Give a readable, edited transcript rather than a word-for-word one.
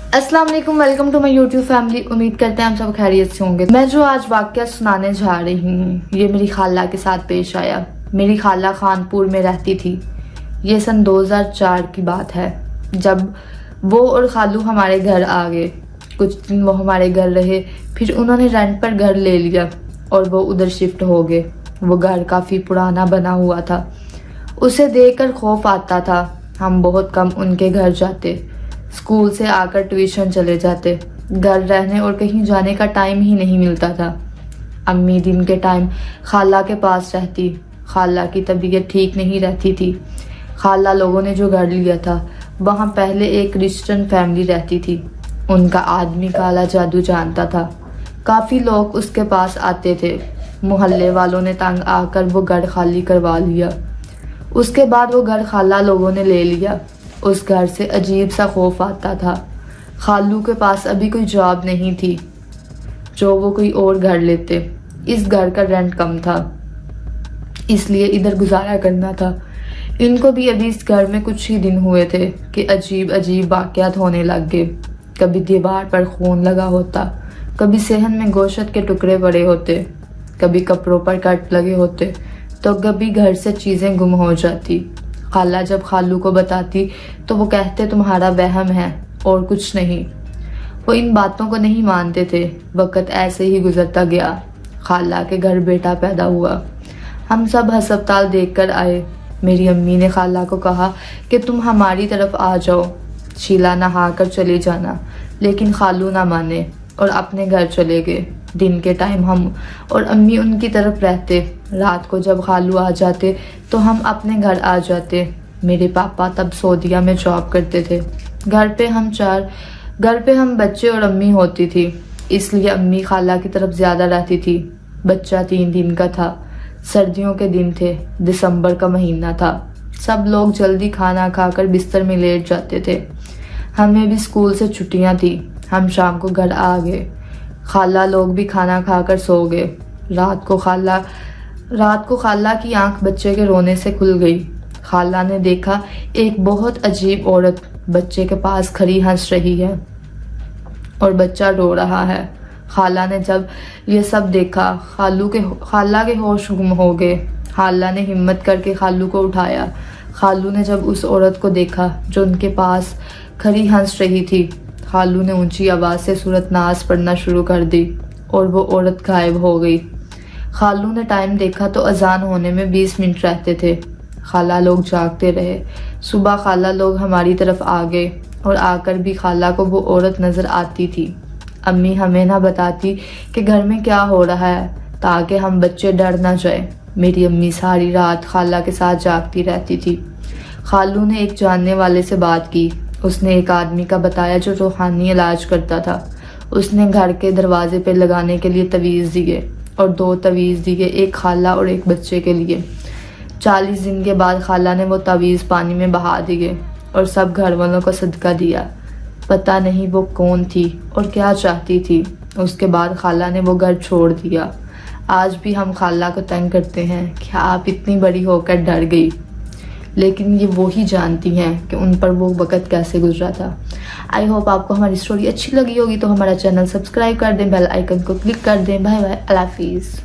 अस्सलाम वालेकुम, welcome to my YouTube family. उम्मीद करते हैं हम सब खैरियत से होंगे। मैं जो आज वाक़या सुनाने जा रही हूँ ये मेरी खाला के साथ पेश आया। मेरी खाला खानपुर में रहती थी। ये सन 2004 की बात है, जब वो और खालू हमारे घर आ गए। कुछ दिन वो हमारे घर रहे, फिर उन्होंने रेंट पर घर ले लिया और वो उधर शिफ्ट हो गए। वो घर काफ़ी पुराना बना हुआ था, उसे देखकर खौफ आता था। हम बहुत कम उनके घर जाते, स्कूल से आकर ट्यूशन चले जाते। घर रहने और कहीं जाने का टाइम ही नहीं मिलता था। अम्मी दिन के टाइम खाला के पास रहती। खाला की तबीयत ठीक नहीं रहती थी। खाला लोगों ने जो घर लिया था वहाँ पहले एक क्रिश्चियन फैमिली रहती थी। उनका आदमी काला जादू जानता था। काफ़ी लोग उसके पास आते थे। मोहल्ले वालों ने तंग आकर वो घर खाली करवा लिया। उसके बाद वो घर खाला लोगों ने ले लिया। उस घर से अजीब सा खौफ आता था। खालू के पास अभी कोई जॉब नहीं थी जो वो कोई और घर लेते। इस घर का रेंट कम था, इसलिए इधर गुजारा करना था। इनको भी अभी इस घर में कुछ ही दिन हुए थे कि अजीब अजीब वाक़यात होने लग गए। कभी दीवार पर खून लगा होता, कभी सहन में गोश्त के टुकड़े पड़े होते, कभी कपड़ों पर कट लगे होते, तो कभी घर से चीज़ें गुम हो जाती। खाला जब खालू को बताती तो वो कहते तुम्हारा वहम है और कुछ नहीं। वो इन बातों को नहीं मानते थे। वक्त ऐसे ही गुजरता गया। खाला के घर बेटा पैदा हुआ। हम सब अस्पताल देखकर आए। मेरी अम्मी ने खाला को कहा कि तुम हमारी तरफ आ जाओ, शीला नहा कर चले जाना, लेकिन खालू ना माने और अपने घर चले गए। दिन के टाइम हम और अम्मी उनकी तरफ रहते। रात को जब खालू आ जाते तो हम अपने घर आ जाते। मेरे पापा तब सऊदीया में जॉब करते थे। घर पे हम बच्चे और अम्मी होती थी, इसलिए अम्मी खाला की तरफ ज़्यादा रहती थी। बच्चा 3 दिन का था। सर्दियों के दिन थे, दिसंबर का महीना था। सब लोग जल्दी खाना खाकर बिस्तर में लेट जाते थे। हमें भी स्कूल से छुट्टियां थी। हम शाम को घर आ गए। खाला लोग भी खाना खाकर सो गए। रात को खाला की आंख बच्चे के रोने से खुल गई। खाला ने देखा एक बहुत अजीब औरत बच्चे के पास खड़ी हंस रही है और बच्चा रो रहा है। खाला ने जब ये सब देखा खाला के होश गुम हो गए। खाला ने हिम्मत करके खालू को उठाया। खालू ने जब उस औरत को देखा जो उनके पास खड़ी हंस रही थी, खालू ने ऊंची आवाज़ से सूरत नाज पढ़ना शुरू कर दी और वो औरत गायब हो गई। खालू ने टाइम देखा तो अजान होने में 20 मिनट रहते थे। खाला लोग जागते रहे। सुबह खाला लोग हमारी तरफ आ गए और आकर भी खाला को वो औरत नज़र आती थी। अम्मी हमें ना बताती कि घर में क्या हो रहा है ताकि हम बच्चे डर ना जाए। मेरी अम्मी सारी रात खाला के साथ जागती रहती थी। खालू ने एक जानने वाले से बात की। उसने एक आदमी का बताया जो रूहानी इलाज करता था। उसने घर के दरवाजे पर लगाने के लिए तवीज़ दिए और 2 तवीज़ दिए, एक खाला और एक बच्चे के लिए। 40 दिन के बाद खाला ने वो तवीज़ पानी में बहा दिए और सब घर वालों को सदका दिया। पता नहीं वो कौन थी और क्या चाहती थी। उसके बाद खाला ने वो घर छोड़ दिया। आज भी हम खाला को तंग करते हैं कि आप इतनी बड़ी होकर डर गई, लेकिन ये वो ही जानती हैं कि उन पर वो वक़्त कैसे गुजरा था। आई होप आपको हमारी स्टोरी अच्छी लगी होगी, तो हमारा चैनल सब्सक्राइब कर दें, बेल आइकन को क्लिक कर दें। बाय बाय, अल्लाह हाफिज़।